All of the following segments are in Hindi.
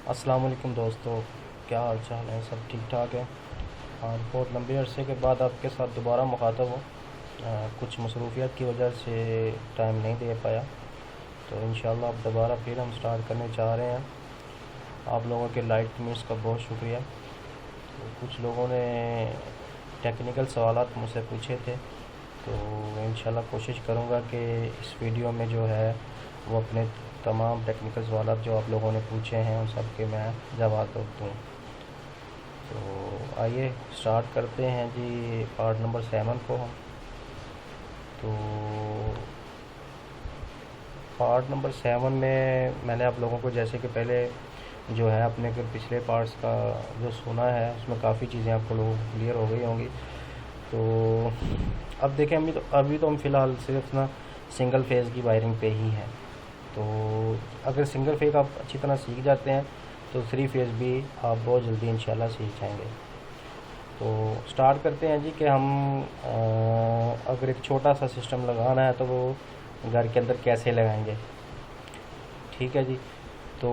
अस्सलाम वालेकुम दोस्तों, क्या हाल चाल है? सब ठीक ठाक है। और बहुत लंबे अरसे के बाद आपके साथ दोबारा मुखातब हूँ। कुछ मसरूफियत की वजह से टाइम नहीं दे पाया, तो इंशाल्लाह अब दोबारा फिर हम स्टार्ट करने चाह रहे हैं। आप लोगों के लाइक कमेंट्स का बहुत शुक्रिया। तो कुछ लोगों ने टेक्निकल सवालात मुझसे पूछे थे, तो इंशाल्लाह कोशिश करूँगा कि इस वीडियो में जो है वो अपने तमाम टेक्निकल सवालात जो आप लोगों ने पूछे हैं उन सब के मैं जवाब दूँ। तो आइए स्टार्ट करते हैं जी पार्ट नंबर 7 को हम। तो पार्ट नंबर 7 में मैंने आप लोगों को जैसे कि पहले जो है अपने के पिछले पार्ट्स का जो सुना है उसमें काफ़ी चीज़ें आपको लोगों को क्लियर हो गई होंगी। तो अब देखें, अभी तो हम फ़िलहाल सिर्फ ना सिंगल फेज़ की वायरिंग पे ही हैं। तो अगर सिंगल फेज़ आप अच्छी तरह सीख जाते हैं तो 3 फेज़ भी आप बहुत जल्दी इंशाल्लाह सीख जाएंगे। तो स्टार्ट करते हैं जी कि हम अगर एक छोटा सा सिस्टम लगाना है तो वो घर के अंदर कैसे लगाएंगे। ठीक है जी। तो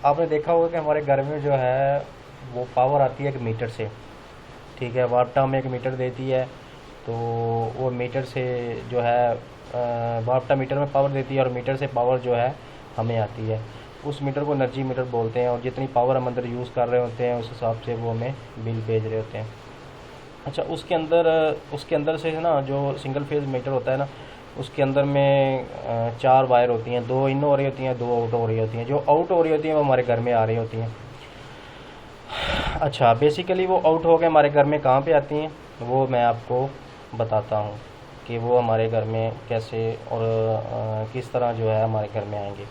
आपने देखा होगा कि हमारे घर में जो है वो पावर आती है एक मीटर से। ठीक है, वापटा हमें एक मीटर देती है, तो वो मीटर से जो है वापटा मीटर में पावर देती है और मीटर से पावर जो है हमें आती है। उस मीटर को एनर्जी मीटर बोलते हैं और जितनी पावर हम अंदर यूज़ कर रहे होते हैं उस हिसाब से वो हमें बिल भेज रहे होते हैं। अच्छा, उसके अंदर से ना जो सिंगल फेज मीटर होता है ना, उसके अंदर में 4 वायर होती हैं, 2 इन हो रही होती हैं, 2 आउट हो रही होती हैं। जो आउट हो रही होती हैं वो हमारे घर में आ रही होती हैं। अच्छा, बेसिकली वो आउट हो के हमारे घर में कहाँ पे आती हैं वो मैं आपको बताता हूँ कि वो हमारे घर में कैसे और किस तरह जो है हमारे घर में आएंगे।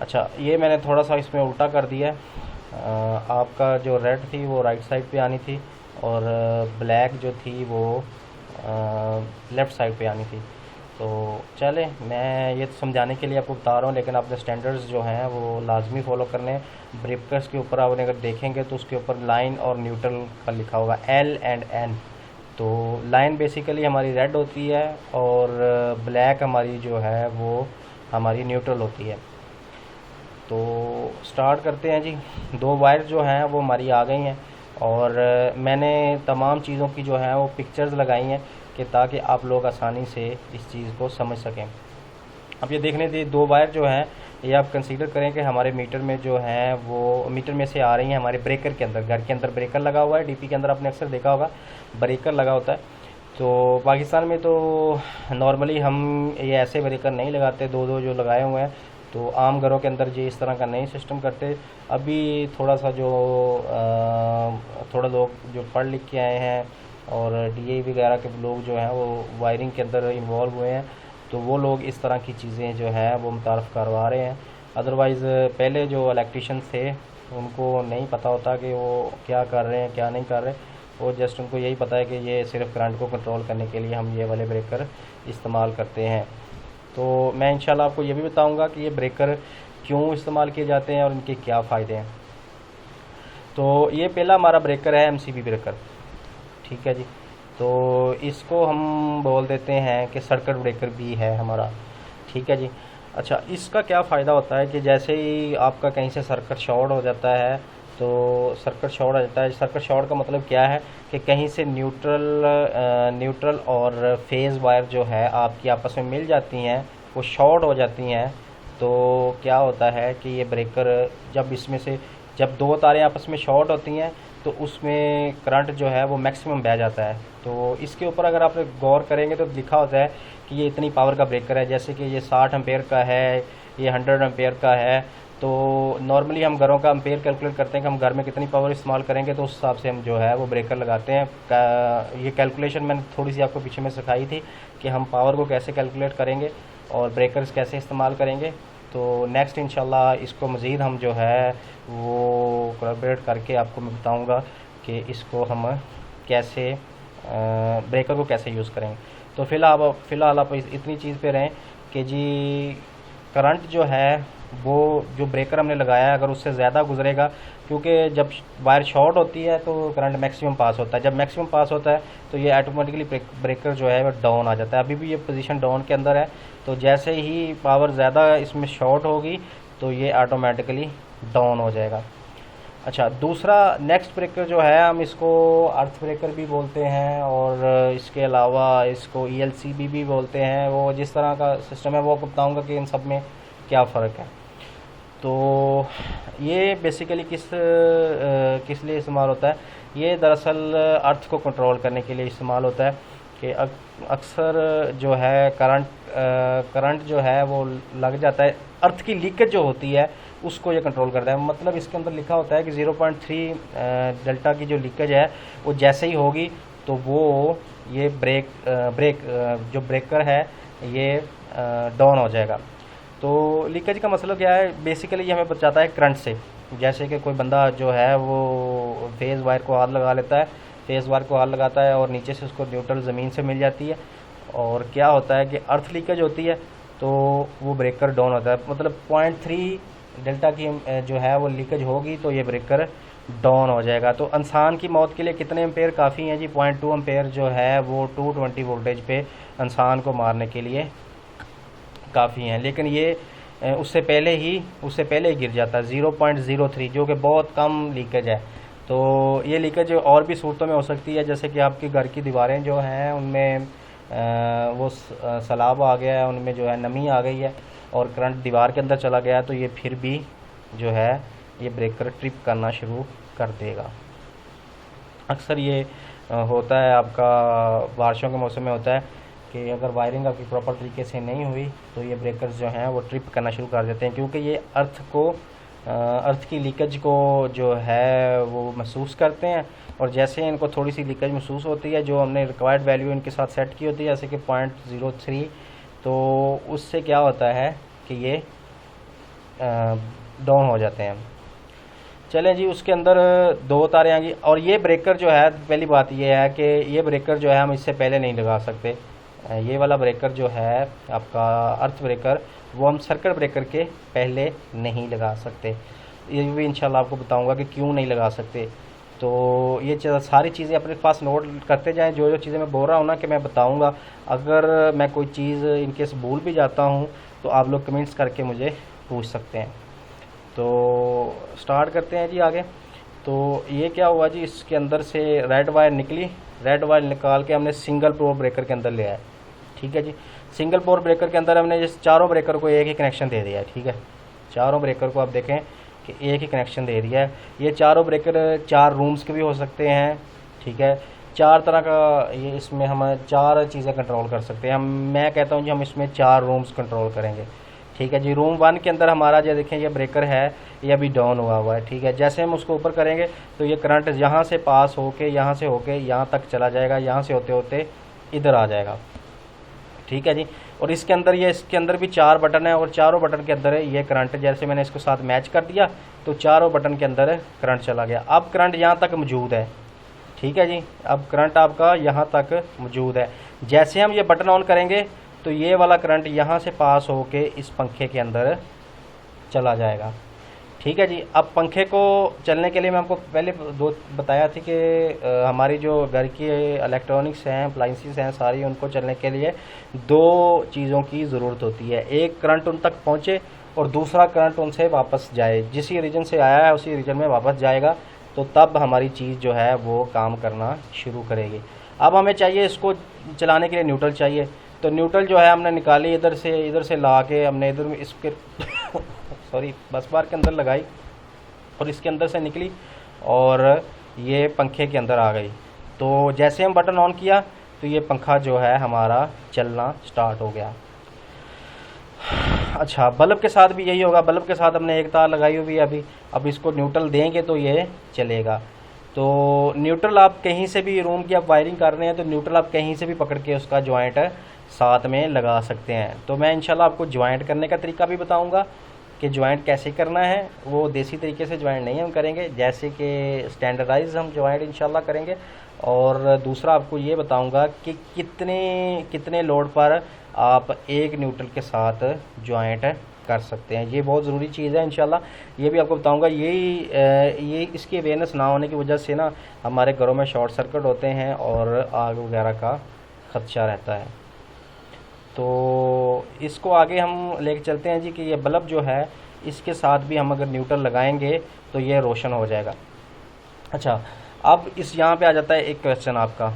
अच्छा, ये मैंने थोड़ा सा इसमें उल्टा कर दिया है। आपका जो रेड थी वो राइट साइड पे आनी थी और ब्लैक जो थी वो लेफ़्ट साइड पे आनी थी। तो चले, मैं ये तो समझाने के लिए आपको बता रहा हूँ, लेकिन आपने स्टैंडर्ड्स जो हैं वो लाजमी फॉलो करने हैं। ब्रेकर्स के ऊपर आपने अगर देखेंगे तो उसके ऊपर लाइन और न्यूट्रल का लिखा होगा एल एंड एन। तो लाइन बेसिकली हमारी रेड होती है और ब्लैक हमारी जो है वो हमारी न्यूट्रल होती है। तो स्टार्ट करते हैं जी। 2 वायर जो हैं वो हमारी आ गई हैं और मैंने तमाम चीज़ों की जो है वो पिक्चर्स लगाई हैं कि ताकि आप लोग आसानी से इस चीज़ को समझ सकें। अब ये देखने दे 2 वायर जो हैं ये आप कंसीडर करें कि हमारे मीटर में जो हैं वो मीटर में से आ रही हैं हमारे ब्रेकर के अंदर। घर के अंदर ब्रेकर लगा हुआ है, डीपी के अंदर आपने अक्सर देखा होगा ब्रेकर लगा होता है। तो पाकिस्तान में तो नॉर्मली हम ये ऐसे ब्रेकर नहीं लगाते, 2-2 जो लगाए हुए हैं। तो आम घरों के अंदर जी इस तरह का नहीं सिस्टम करते। अभी थोड़ा सा जो थोड़ा लोग जो पढ़ लिख के आए हैं और डीए वगैरह के लोग जो हैं वो वायरिंग के अंदर इन्वॉल्व हुए हैं, तो वो लोग इस तरह की चीज़ें जो हैं वो मुतारफ़ करवा रहे हैं। अदरवाइज़ पहले जो इलेक्ट्रिशियन थे उनको नहीं पता होता कि वो क्या कर रहे हैं क्या नहीं कर रहे। वो जस्ट उनको यही पता है कि ये सिर्फ करंट को कंट्रोल करने के लिए हम ये वाले ब्रेकर इस्तेमाल करते हैं। तो मैं इंशाल्लाह आपको ये भी बताऊंगा कि ये ब्रेकर क्यों इस्तेमाल किए जाते हैं और इनके क्या फ़ायदे हैं। तो ये पहला हमारा ब्रेकर है एमसीबी ब्रेकर। ठीक है जी। तो इसको हम बोल देते हैं कि सर्किट ब्रेकर भी है हमारा। ठीक है जी। अच्छा, इसका क्या फ़ायदा होता है कि जैसे ही आपका कहीं से सर्किट शॉर्ट हो जाता है, तो सर्किट शॉर्ट हो जाता है। सर्किट शॉर्ट का मतलब क्या है कि कहीं से न्यूट्रल और फेज़ वायर जो है आपकी आपस में मिल जाती हैं, वो शॉर्ट हो जाती हैं। तो क्या होता है कि ये ब्रेकर जब 2 तारें आपस में शॉर्ट होती हैं तो उसमें करंट जो है वो मैक्सिमम बह जाता है। तो इसके ऊपर अगर आप गौर करेंगे तो लिखा होता है कि ये इतनी पावर का ब्रेकर है। जैसे कि ये 60 एम्पेयर का है, ये 100 एम्पेयर का है। तो नॉर्मली हम घरों का एम्पेयर कैलकुलेट करते हैं कि हम घर में कितनी पावर इस्तेमाल करेंगे, तो उस हिसाब से हम जो है वो ब्रेकर लगाते हैं। ये कैलकुलेशन मैंने थोड़ी सी आपको पीछे में सिखाई थी कि हम पावर को कैसे कैलकुलेट करेंगे और ब्रेकर्स कैसे इस्तेमाल करेंगे। तो नेक्स्ट इंशाल्लाह इसको मज़ीद हम जो है वो कोलैबोरेट करके आपको मैं बताऊंगा कि इसको हम कैसे ब्रेकर को कैसे यूज़ करेंगे। तो फ़िलहाल आप इतनी चीज़ पे रहें कि जी करंट जो है वो जो ब्रेकर हमने लगाया है अगर उससे ज़्यादा गुजरेगा, क्योंकि जब वायर शॉर्ट होती है तो करंट मैक्सिमम पास होता है। जब मैक्सिमम पास होता है तो ये ऑटोमेटिकली ब्रेकर जो है वो डाउन आ जाता है। अभी भी ये पोजीशन डाउन के अंदर है। तो जैसे ही पावर ज़्यादा इसमें शॉर्ट होगी तो ये ऑटोमेटिकली डाउन हो जाएगा। अच्छा, दूसरा नेक्स्ट ब्रेकर जो है, हम इसको अर्थ ब्रेकर भी बोलते हैं और इसके अलावा इसको ELCB भी बोलते हैं। वो जिस तरह का सिस्टम है वो आपको बताऊँगा कि इन सब में क्या फ़र्क है। तो ये बेसिकली किस लिए इस्तेमाल होता है? ये दरअसल अर्थ को कंट्रोल करने के लिए इस्तेमाल होता है कि अक्सर जो है करंट जो है वो लग जाता है, अर्थ की लीकेज जो होती है उसको ये कंट्रोल करता है। मतलब इसके अंदर लिखा होता है कि 0.3 डेल्टा की जो लीकेज है वो जैसे ही होगी तो वो ये जो ब्रेकर है ये डाउन हो जाएगा। तो लीकेज का मतलब क्या है? बेसिकली ये हमें बचाता है करंट से। जैसे कि कोई बंदा जो है वो फेज़ वायर को हाथ लगा लेता है, फेज़ वायर को हाथ लगाता है और नीचे से उसको न्यूट्रल ज़मीन से मिल जाती है, और क्या होता है कि अर्थ लीकेज होती है तो वो ब्रेकर डाउन होता है। मतलब 0.3 डेल्टा की जो है वो लीकेज होगी तो ये ब्रेकर डाउन हो जाएगा। तो इंसान की मौत के लिए कितने एम्पेयर काफ़ी हैं जी? 0.2 एम्पेयर जो है वो 220 वोल्टेज पे इंसान को मारने के लिए काफ़ी हैं। लेकिन ये उससे पहले ही गिर जाता है 0.03, जो कि बहुत कम लीकेज है। तो ये लीकेज और भी सूरतों में हो सकती है, जैसे कि आपके घर की दीवारें जो हैं उनमें वो सैलाब आ गया है, उनमें जो है नमी आ गई है और करंट दीवार के अंदर चला गया, तो ये फिर भी जो है ये ब्रेकर ट्रिप करना शुरू कर देगा। अक्सर ये होता है आपका बारिशों के मौसम में होता है कि अगर वायरिंग आपकी प्रॉपर तरीके से नहीं हुई तो ये ब्रेकर्स जो हैं वो ट्रिप करना शुरू कर देते हैं, क्योंकि ये अर्थ की लीकेज को जो है वो महसूस करते हैं। और जैसे इनको थोड़ी सी लीकेज महसूस होती है, जो हमने रिक्वायर्ड वैल्यू इनके साथ सेट की होती है जैसे कि 0.03, तो उससे क्या होता है कि ये डाउन हो जाते हैं। चलें जी, उसके अंदर दो तारें आएंगी। और ये ब्रेकर जो है, पहली बात ये है कि ये ब्रेकर जो है हम इससे पहले नहीं लगा सकते। ये वाला ब्रेकर जो है आपका अर्थ ब्रेकर, वो हम सर्किट ब्रेकर के पहले नहीं लगा सकते। ये भी इंशाल्लाह आपको बताऊंगा कि क्यों नहीं लगा सकते। तो ये सारी चीज़ें अपने पास नोट करते जाएं, जो जो चीज़ें मैं बोल रहा हूँ ना कि मैं बताऊंगा। अगर मैं कोई चीज़ इनकेस भूल भी जाता हूँ तो आप लोग कमेंट्स करके मुझे पूछ सकते हैं। तो स्टार्ट करते हैं जी आगे। तो ये क्या हुआ जी, इसके अंदर से रेड वायर निकली, रेड वायर निकाल के हमने सिंगल पोल ब्रेकर के अंदर ले आए। ठीक है जी, सिंगल पोल ब्रेकर के अंदर हमने जिस चारों ब्रेकर को एक ही कनेक्शन दे दिया है। ठीक है, चारों ब्रेकर को आप देखें कि एक ही कनेक्शन दे दिया है। ये चारों ब्रेकर 4 रूम्स के भी हो सकते हैं। ठीक है, 4 तरह का ये इसमें हम 4 चीज़ें कंट्रोल कर सकते हैं। मैं कहता हूँ जी हम इसमें 4 रूम्स कंट्रोल करेंगे। ठीक है जी, रूम 1 के अंदर हमारा जो देखें ये ब्रेकर है ये अभी डाउन हुआ है। ठीक है, जैसे हम उसको ऊपर करेंगे तो ये करंट यहाँ से पास होके यहाँ से होके यहाँ तक चला जाएगा, यहाँ से होते होते इधर आ जाएगा। ठीक है जी, और इसके अंदर भी 4 बटन है और चारों बटन के अंदर ये करंट, जैसे मैंने इसको साथ मैच कर दिया तो चारों बटन के अंदर करंट चला गया। अब करंट यहाँ तक मौजूद है। ठीक है जी, अब करंट आपका यहाँ तक मौजूद है। जैसे हम ये बटन ऑन करेंगे तो ये वाला करंट यहाँ से पास होके इस पंखे के अंदर चला जाएगा। ठीक है जी, अब पंखे को चलने के लिए मैं आपको पहले बताया थी कि हमारी जो घर की इलेक्ट्रॉनिक्स हैं, अप्लाइंसेस हैं सारी, उनको चलने के लिए 2 चीज़ों की ज़रूरत होती है। एक करंट उन तक पहुँचे और दूसरा करंट उनसे वापस जाए। जिस रीजन से आया है उसी रीजन में वापस जाएगा, तो तब हमारी चीज़ जो है वो काम करना शुरू करेगी। अब हमें चाहिए, इसको चलाने के लिए न्यूट्रल चाहिए। तो न्यूट्रल जो है हमने निकाली, इधर से ला के हमने इधर में इसके सॉरी बस बार के अंदर लगाई और इसके अंदर से निकली और ये पंखे के अंदर आ गई। तो जैसे हम बटन ऑन किया तो ये पंखा जो है हमारा चलना स्टार्ट हो गया। अच्छा, बल्ब के साथ भी यही होगा। बल्ब के साथ हमने एक तार लगाई हुई है अभी। अब इसको न्यूट्रल देंगे तो ये चलेगा। तो न्यूट्रल आप कहीं से भी, रूम की आप वायरिंग कर रहे हैं तो न्यूट्रल आप कहीं से भी पकड़ के उसका जॉइंट साथ में लगा सकते हैं। तो मैं इंशाल्लाह आपको जॉइंट करने का तरीका भी बताऊंगा कि जॉइंट कैसे करना है। वो देसी तरीके से जॉइंट नहीं हम करेंगे, जैसे कि स्टैंडर्डाइज हम जॉइंट इंशाल्लाह करेंगे। और दूसरा आपको ये बताऊंगा कि कितने लोड पर आप एक न्यूट्रल के साथ जॉइंट कर सकते हैं। ये बहुत ज़रूरी चीज़ है इंशाल्लाह, ये भी आपको बताऊंगा। ये इसकी अवेयरनेस ना होने की वजह से ना हमारे घरों में शॉर्ट सर्किट होते हैं और आग वगैरह का ख़दशा रहता है। तो इसको आगे हम लेके चलते हैं जी कि ये बल्ब जो है इसके साथ भी हम अगर न्यूट्रल लगाएंगे तो ये रोशन हो जाएगा। अच्छा, अब इस यहाँ पे आ जाता है एक क्वेश्चन आपका।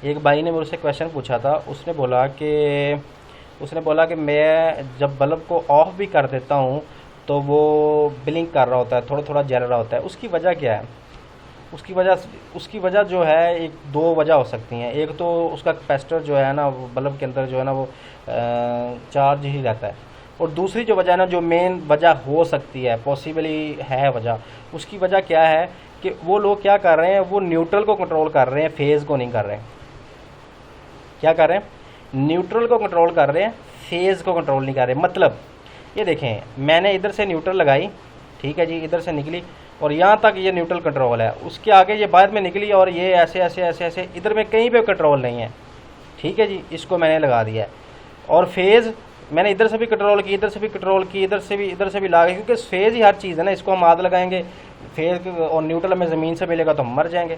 एक भाई ने मुझसे क्वेश्चन पूछा था, उसने बोला कि मैं जब बल्ब को ऑफ भी कर देता हूँ तो वो ब्लिंक कर रहा होता है, थोड़ा थोड़ा जल रहा होता है, उसकी वजह क्या है? उसकी वजह जो है, एक दो वजह हो सकती हैं। एक तो उसका कैपेसिटर जो है ना, वो बल्ब के अंदर जो है ना, वो चार्ज ही रहता है। और दूसरी जो वजह है ना, जो मेन वजह हो सकती है, पॉसिबली है वजह, उसकी वजह क्या है कि वो लोग क्या कर रहे हैं, वो न्यूट्रल को कंट्रोल कर रहे हैं, फेज़ को नहीं कर रहे हैं। क्या कर रहे हैं? न्यूट्रल को कंट्रोल कर रहे हैं, फेज़ को कंट्रोल नहीं कर रहे। मतलब ये देखें, मैंने इधर से न्यूट्रल लगाई, ठीक है जी, इधर से निकली और यहाँ तक ये न्यूट्रल कंट्रोल है, उसके आगे ये बाद में निकली और ये ऐसे ऐसे ऐसे ऐसे, इधर में कहीं पे कंट्रोल नहीं है, ठीक है जी, इसको मैंने लगा दिया है। और फेज़ मैंने इधर से भी कंट्रोल की, इधर से भी कंट्रोल की, इधर से भी ला गई, क्योंकि फेज़ ही हर चीज़ है ना। इसको हम आग लगाएंगे, फेज़ और न्यूट्रल हमें ज़मीन से मिलेगा तो हम मर जाएंगे।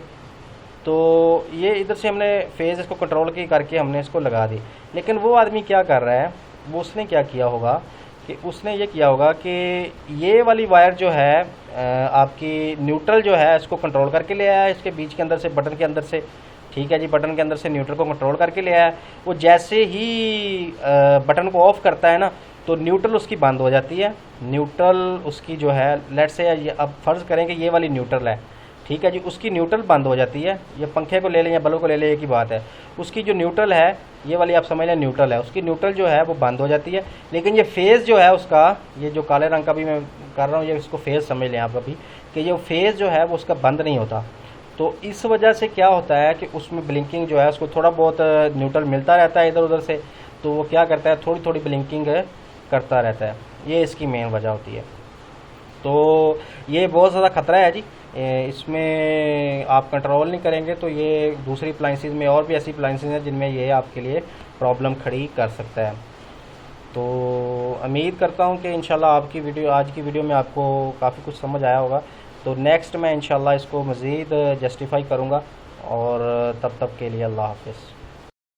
तो ये इधर से हमने फेज़ इसको कंट्रोल की करके हमने इसको लगा दी। लेकिन वो आदमी क्या कर रहा है, वो उसने क्या किया होगा कि उसने ये किया होगा कि ये वाली वायर जो है आपकी न्यूट्रल जो है, इसको कंट्रोल करके ले आया है इसके बीच के अंदर से, बटन के अंदर से, ठीक है जी, बटन के अंदर से न्यूट्रल को कंट्रोल करके ले आया है। वो जैसे ही बटन को ऑफ़ करता है ना, तो न्यूट्रल उसकी बंद हो जाती है। न्यूट्रल उसकी जो है, लेट से अब फ़र्ज़ करें कि ये वाली न्यूट्रल है, ठीक है जी, उसकी न्यूट्रल बंद हो जाती है। ये पंखे को ले लें या बल्ब को ले लें, एक ही बात है। उसकी जो न्यूट्रल है, ये वाली आप समझ लें न्यूट्रल है, उसकी न्यूट्रल जो है वो बंद हो जाती है। लेकिन ये फेज़ जो है उसका, ये जो काले रंग का भी मैं कर रहा हूँ, ये इसको फेज़ समझ लें आप अभी, कि ये फेज़ जो है वो उसका बंद नहीं होता। तो इस वजह से क्या होता है कि उसमें ब्लिंकिंग जो है, उसको थोड़ा बहुत न्यूट्रल मिलता रहता है इधर उधर से, तो वो क्या करता है, थोड़ी थोड़ी ब्लिंकिंग करता रहता है। ये इसकी मेन वजह होती है। तो ये बहुत ज़्यादा ख़तरा है जी, इसमें आप कंट्रोल नहीं करेंगे तो ये दूसरी अप्लाइंसेस में, और भी ऐसी अप्लाइंसेस हैं जिनमें ये आपके लिए प्रॉब्लम खड़ी कर सकता है। तो उम्मीद करता हूँ कि इंशाल्लाह आपकी वीडियो, आज की वीडियो में आपको काफ़ी कुछ समझ आया होगा। तो नेक्स्ट मैं इंशाल्लाह इसको मज़ीद जस्टिफाई करूँगा, और तब तक के लिए अल्लाह हाफ़िज़।